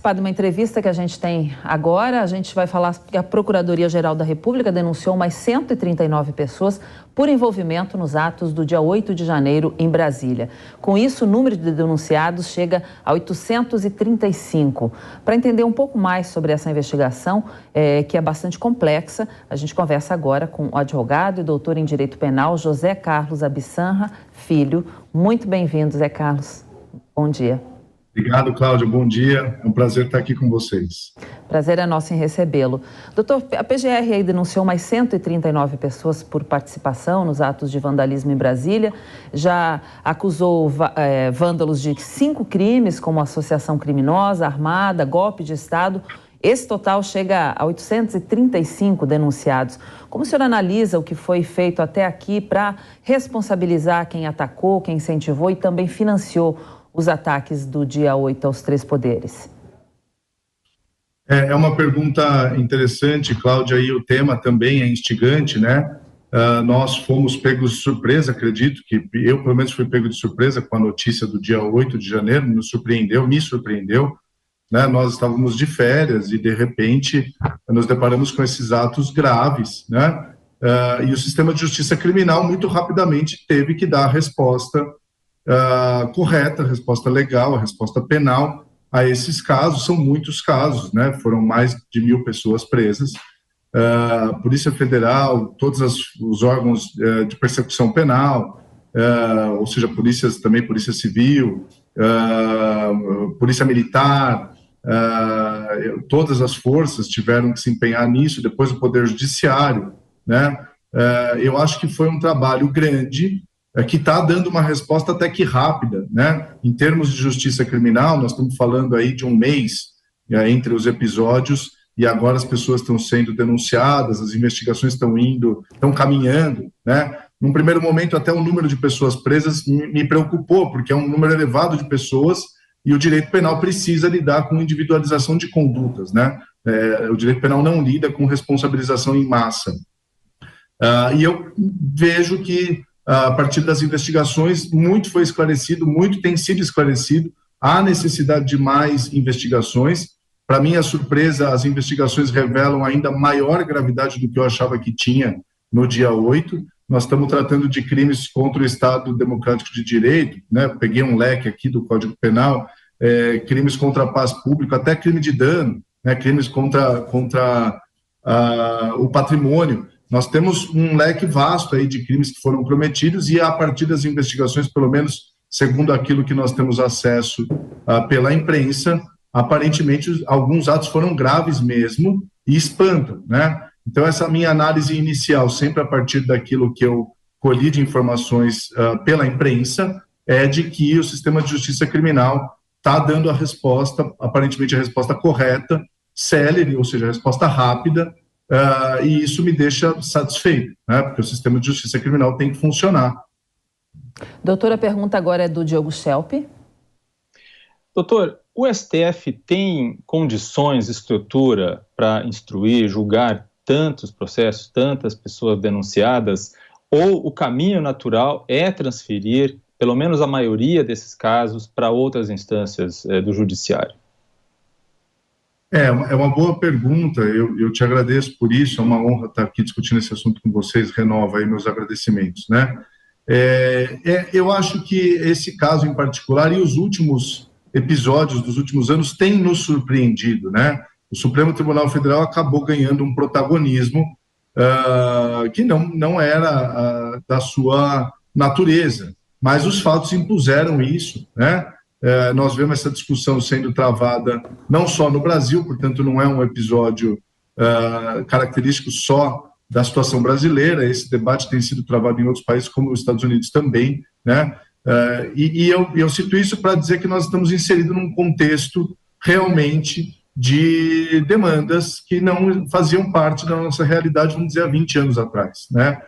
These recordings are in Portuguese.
Para uma entrevista que a gente tem agora, a gente vai falar que a Procuradoria-Geral da República denunciou mais 139 pessoas por envolvimento nos atos do dia 8 de janeiro em Brasília. Com isso, o número de denunciados chega a 835. Para entender um pouco mais sobre essa investigação, que é bastante complexa, a gente conversa agora com o advogado e doutor em Direito Penal, José Carlos Abissanra Filho. Muito bem-vindo, Zé Carlos. Bom dia. Obrigado, Cláudio. Bom dia. É um prazer estar aqui com vocês. Prazer é nosso em recebê-lo. Doutor, a PGR aí denunciou mais 139 pessoas por participação nos atos de vandalismo em Brasília. Já acusou vândalos de 5 crimes, como associação criminosa, armada, golpe de Estado. Esse total chega a 835 denunciados. Como o senhor analisa o que foi feito até aqui para responsabilizar quem atacou, quem incentivou e também financiou os ataques do dia 8 aos 3 poderes? É uma pergunta interessante, Cláudia, e o tema também é instigante, né? Nós fomos pegos de surpresa, acredito que eu, pelo menos, fui pego de surpresa com a notícia do dia 8 de janeiro, me surpreendeu, né? Nós estávamos de férias e, de repente, nos deparamos com esses atos graves, né? E o sistema de justiça criminal, muito rapidamente, teve que dar a resposta correta, a resposta legal, a resposta penal a esses casos. São muitos casos, né? Foram mais de 1.000 pessoas presas, Polícia Federal, todos os órgãos de persecução penal, ou seja, Polícia Civil, Polícia Militar, todas as forças tiveram que se empenhar nisso, depois o Poder Judiciário, né? Eu acho que foi um trabalho grande, que está dando uma resposta até que rápida, né? Em termos de justiça criminal, nós estamos falando aí de um mês entre os episódios, e agora as pessoas estão sendo denunciadas, as investigações estão caminhando, né? Num primeiro momento, até o número de pessoas presas me preocupou, porque é um número elevado de pessoas e o direito penal precisa lidar com individualização de condutas, né? O direito penal não lida com responsabilização em massa. E eu vejo que a partir das investigações, muito foi esclarecido, muito tem sido esclarecido, há necessidade de mais investigações. Para minha surpresa, as investigações revelam ainda maior gravidade do que eu achava que tinha no dia 8. Nós estamos tratando de crimes contra o Estado Democrático de Direito, né? Peguei um leque aqui do Código Penal, crimes contra a paz pública, até crime de dano, né? Crimes contra o patrimônio. Nós temos um leque vasto aí de crimes que foram cometidos e, a partir das investigações, pelo menos segundo aquilo que nós temos acesso pela imprensa, aparentemente alguns atos foram graves mesmo e espantam, né? Então, essa minha análise inicial, sempre a partir daquilo que eu colhi de informações pela imprensa, é de que o sistema de justiça criminal está dando a resposta, aparentemente a resposta correta, célere, ou seja, a resposta rápida, e isso me deixa satisfeito, né? Porque o sistema de justiça criminal tem que funcionar. Doutor, a pergunta agora é do Diogo Schelp. Doutor, o STF tem condições, estrutura para instruir, julgar tantos processos, tantas pessoas denunciadas, ou o caminho natural é transferir, pelo menos a maioria desses casos, para outras instâncias do judiciário? É uma boa pergunta, eu te agradeço por isso, é uma honra estar aqui discutindo esse assunto com vocês, renova aí meus agradecimentos, né? Eu acho que esse caso em particular e os últimos episódios dos últimos anos têm nos surpreendido, né? O Supremo Tribunal Federal acabou ganhando um protagonismo que não era da sua natureza, mas os fatos impuseram isso, né? Nós vemos essa discussão sendo travada não só no Brasil, portanto não é um episódio característico só da situação brasileira, esse debate tem sido travado em outros países, como os Estados Unidos também, né? Eu cito isso para dizer que nós estamos inseridos num contexto realmente de demandas que não faziam parte da nossa realidade, vamos dizer, há 20 anos atrás, né?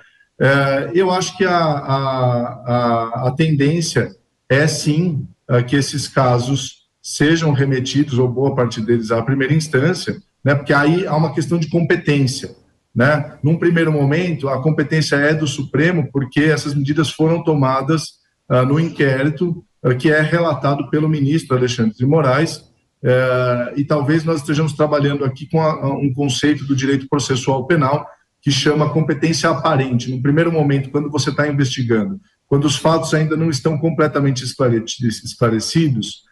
Eu acho que a tendência é, sim, que esses casos sejam remetidos, ou boa parte deles, à primeira instância, né? Porque aí há uma questão de competência, né? Num primeiro momento, a competência é do Supremo, porque essas medidas foram tomadas no inquérito que é relatado pelo ministro Alexandre de Moraes, e talvez nós estejamos trabalhando aqui com um conceito do direito processual penal que chama competência aparente. No primeiro momento, quando você está investigando, quando os fatos ainda não estão completamente esclarecidos,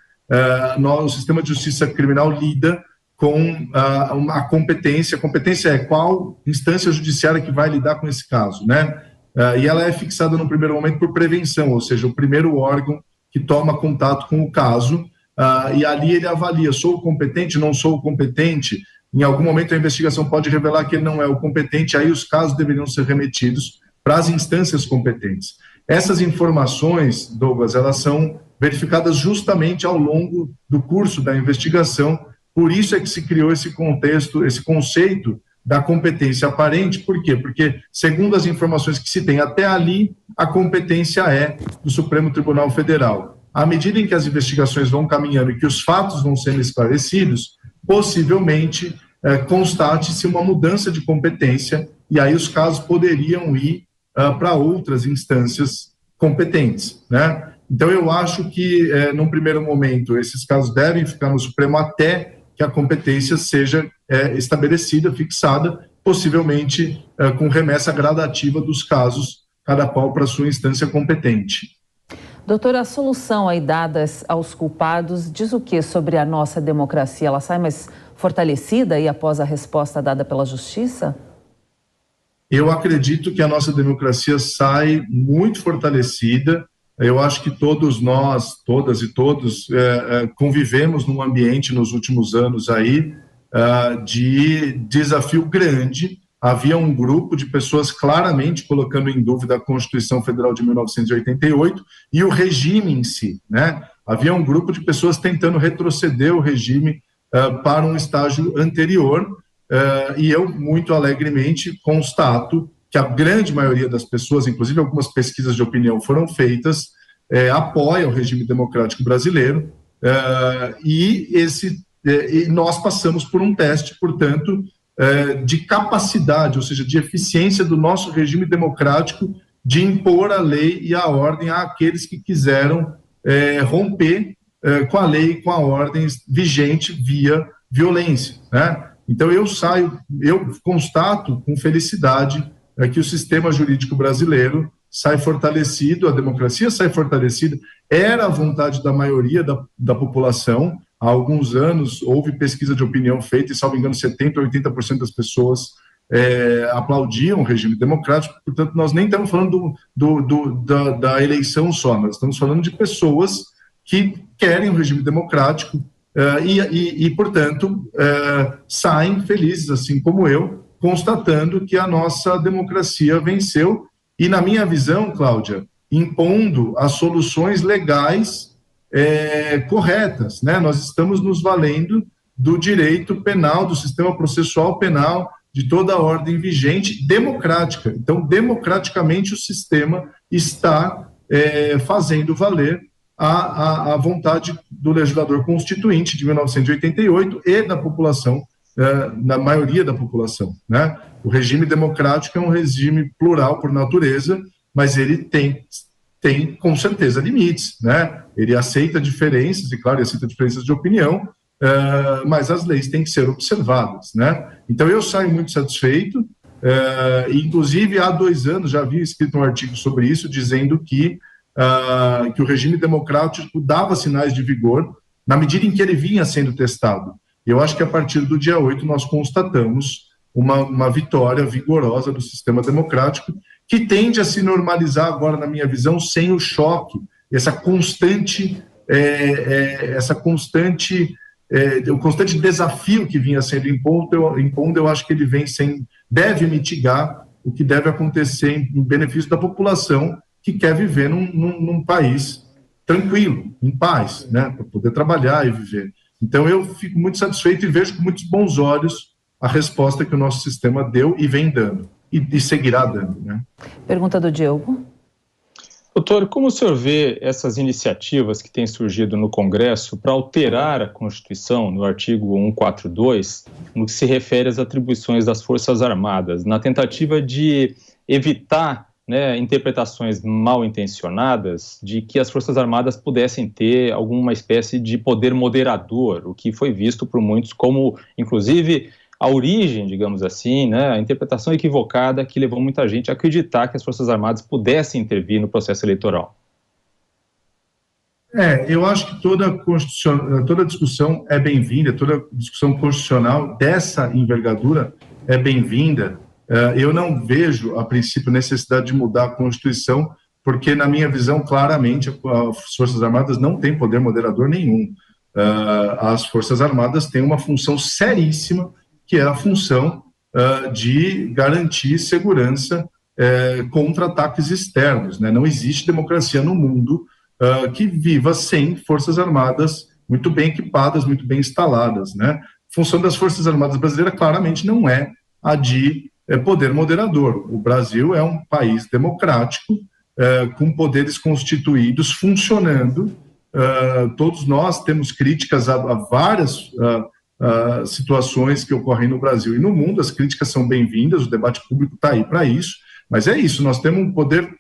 o sistema de justiça criminal lida com a competência. A competência é qual instância judiciária que vai lidar com esse caso, né? E ela é fixada no primeiro momento por prevenção, ou seja, o primeiro órgão que toma contato com o caso, e ali ele avalia, sou competente, não sou competente. Em algum momento a investigação pode revelar que ele não é o competente, aí os casos deveriam ser remetidos para as instâncias competentes. Essas informações, Douglas, elas são verificadas justamente ao longo do curso da investigação, por isso é que se criou esse contexto, esse conceito da competência aparente. Por quê? Porque, segundo as informações que se tem até ali, a competência é do Supremo Tribunal Federal. À medida em que as investigações vão caminhando e que os fatos vão sendo esclarecidos, possivelmente constate-se uma mudança de competência e aí os casos poderiam ir para outras instâncias competentes, né? Então, eu acho que, num primeiro momento, esses casos devem ficar no Supremo até que a competência seja estabelecida, fixada, possivelmente com remessa gradativa dos casos, cada qual para sua instância competente. Doutora, a solução aí dada aos culpados diz o que sobre a nossa democracia? Ela sai mais fortalecida aí após a resposta dada pela Justiça? Eu acredito que a nossa democracia sai muito fortalecida. Eu acho que todos nós, todas e todos, convivemos num ambiente nos últimos anos aí de desafio grande. Havia um grupo de pessoas claramente colocando em dúvida a Constituição Federal de 1988 e o regime em si, né? Havia um grupo de pessoas tentando retroceder o regime para um estágio anterior, e eu, muito alegremente, constato que a grande maioria das pessoas, inclusive algumas pesquisas de opinião foram feitas, apoia o regime democrático brasileiro, e nós passamos por um teste, portanto, de capacidade, ou seja, de eficiência do nosso regime democrático de impor a lei e a ordem àqueles que quiseram romper com a lei e com a ordem vigente via violência, né? Então eu constato com felicidade que o sistema jurídico brasileiro sai fortalecido, a democracia sai fortalecida. Era a vontade da maioria da população. Há alguns anos houve pesquisa de opinião feita e, salvo engano, 70% ou 80% das pessoas aplaudiam o regime democrático. Portanto, nós nem estamos falando da eleição só, nós estamos falando de pessoas que querem o regime democrático portanto, saem felizes, assim como eu, constatando que a nossa democracia venceu e, na minha visão, Cláudia, impondo as soluções legais corretas, né? Nós estamos nos valendo do direito penal, do sistema processual penal, de toda a ordem vigente democrática. Então, democraticamente, o sistema está fazendo valer a vontade do legislador constituinte de 1988 e da população, na maioria da população, né? O regime democrático é um regime plural por natureza, mas ele tem com certeza limites, né? Ele aceita diferenças, e claro, ele aceita diferenças de opinião, mas as leis têm que ser observadas, né? Então eu saio muito satisfeito, inclusive há 2 anos já havia escrito um artigo sobre isso, dizendo que o regime democrático dava sinais de vigor na medida em que ele vinha sendo testado. Eu acho que a partir do dia 8 nós constatamos uma vitória vigorosa do sistema democrático, que tende a se normalizar agora, na minha visão, sem o choque, o constante desafio que vinha sendo impondo. Eu acho que ele deve mitigar o que deve acontecer em benefício da população que quer viver num país tranquilo, em paz, né, para poder trabalhar e viver. Então eu fico muito satisfeito e vejo com muitos bons olhos a resposta que o nosso sistema deu e vem dando, e seguirá dando, né? Pergunta do Diogo. Doutor, como o senhor vê essas iniciativas que têm surgido no Congresso para alterar a Constituição, no artigo 142, no que se refere às atribuições das Forças Armadas, na tentativa de evitar né, interpretações mal intencionadas de que as Forças Armadas pudessem ter alguma espécie de poder moderador, o que foi visto por muitos como, inclusive, a origem, digamos assim, né, a interpretação equivocada que levou muita gente a acreditar que as Forças Armadas pudessem intervir no processo eleitoral. Eu acho que toda discussão é bem-vinda, toda discussão constitucional dessa envergadura é bem-vinda. Eu não vejo, a princípio, necessidade de mudar a Constituição, porque, na minha visão, claramente, as Forças Armadas não têm poder moderador nenhum. As Forças Armadas têm uma função seríssima, que é a função de garantir segurança contra ataques externos, né? Não existe democracia no mundo que viva sem Forças Armadas muito bem equipadas, muito bem instaladas, né? A função das Forças Armadas brasileiras claramente não é a de poder moderador. O Brasil é um país democrático, com poderes constituídos, funcionando. Todos nós temos críticas a várias situações que ocorrem no Brasil e no mundo. As críticas são bem-vindas, o debate público está aí para isso, mas é isso, nós temos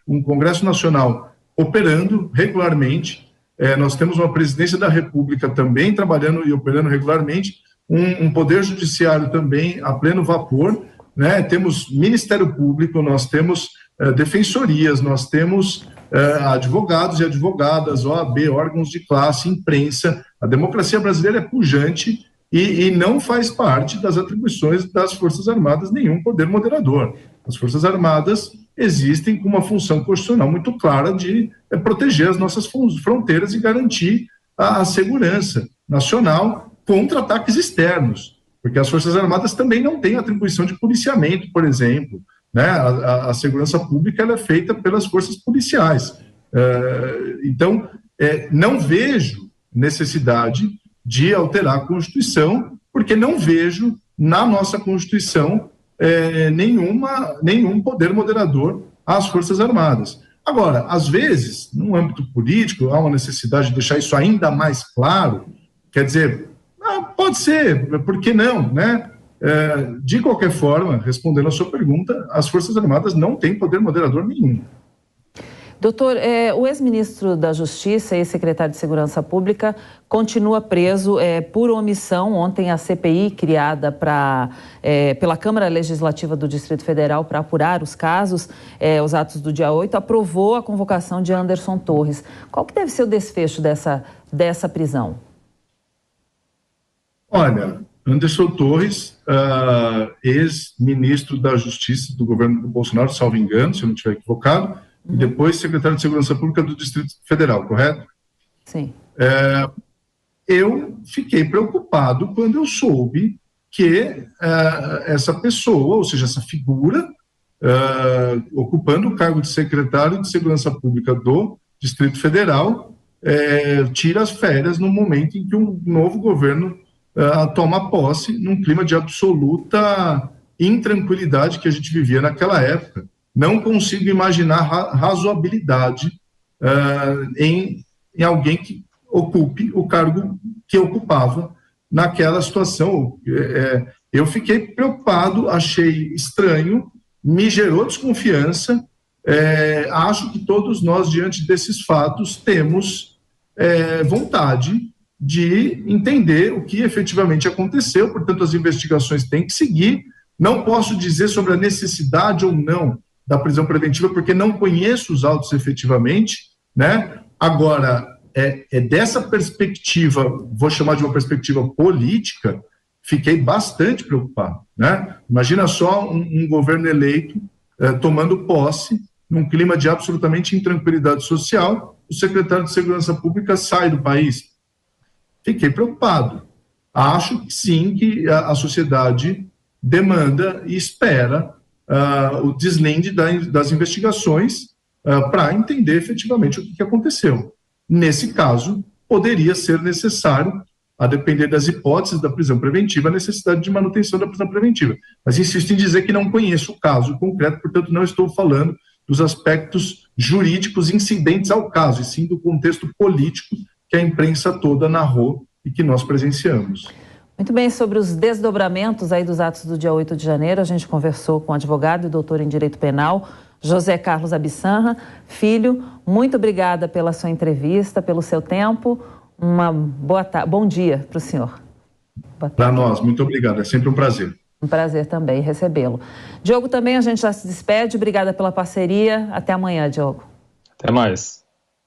um Congresso Nacional operando regularmente, nós temos uma presidência da República também trabalhando e operando regularmente, um poder judiciário também a pleno vapor, né? Temos Ministério Público, nós temos defensorias, nós temos advogados e advogadas, OAB, órgãos de classe, imprensa. A democracia brasileira é pujante e não faz parte das atribuições das Forças Armadas nenhum poder moderador. As Forças Armadas existem com uma função constitucional muito clara de proteger as nossas fronteiras e garantir a segurança nacional contra ataques externos, porque as Forças Armadas também não têm atribuição de policiamento, por exemplo, né? A segurança pública ela é feita pelas forças policiais. Então, não vejo necessidade de alterar a Constituição, porque não vejo na nossa Constituição nenhum poder moderador às Forças Armadas. Agora, às vezes, no âmbito político, há uma necessidade de deixar isso ainda mais claro, quer dizer, pode ser, por que não, né? De qualquer forma, respondendo a sua pergunta, as Forças Armadas não têm poder moderador nenhum. Doutor, o ex-ministro da Justiça e secretário de Segurança Pública continua preso por omissão. Ontem a CPI, criada pela Câmara Legislativa do Distrito Federal para apurar os casos, os atos do dia 8, aprovou a convocação de Anderson Torres. Qual que deve ser o desfecho dessa prisão? Olha, Anderson Torres, ex-ministro da Justiça do governo do Bolsonaro, salvo engano, se eu não estiver equivocado, e depois secretário de Segurança Pública do Distrito Federal, correto? Sim. Eu fiquei preocupado quando eu soube que essa pessoa, ou seja, essa figura, ocupando o cargo de secretário de Segurança Pública do Distrito Federal, tira as férias no momento em que um novo governo toma posse, num clima de absoluta intranquilidade que a gente vivia naquela época. Não consigo imaginar razoabilidade em alguém que ocupe o cargo que ocupava naquela situação. Eu fiquei preocupado, achei estranho, me gerou desconfiança. Acho que todos nós, diante desses fatos, temos vontade de entender o que efetivamente aconteceu, portanto, as investigações têm que seguir. Não posso dizer sobre a necessidade ou não da prisão preventiva, porque não conheço os autos efetivamente, né? Agora, dessa perspectiva, vou chamar de uma perspectiva política, fiquei bastante preocupado, né? Imagina só um governo eleito tomando posse, num clima de absolutamente intranquilidade social, o secretário de Segurança Pública sai do país. Fiquei preocupado. Acho que sim, que a sociedade demanda e espera o deslinde das investigações para entender efetivamente o que aconteceu. Nesse caso, poderia ser necessário, a depender das hipóteses da prisão preventiva, a necessidade de manutenção da prisão preventiva. Mas insisto em dizer que não conheço o caso concreto, portanto não estou falando dos aspectos jurídicos incidentes ao caso, e sim do contexto político que a imprensa toda narrou e que nós presenciamos. Muito bem, sobre os desdobramentos aí dos atos do dia 8 de janeiro, a gente conversou com o advogado e doutor em Direito Penal, José Carlos Abissanra, filho, muito obrigada pela sua entrevista, pelo seu tempo. Bom dia para o senhor. Para nós, muito obrigado. É sempre um prazer. Um prazer também recebê-lo. Diogo, também a gente já se despede. Obrigada pela parceria. Até amanhã, Diogo. Até mais.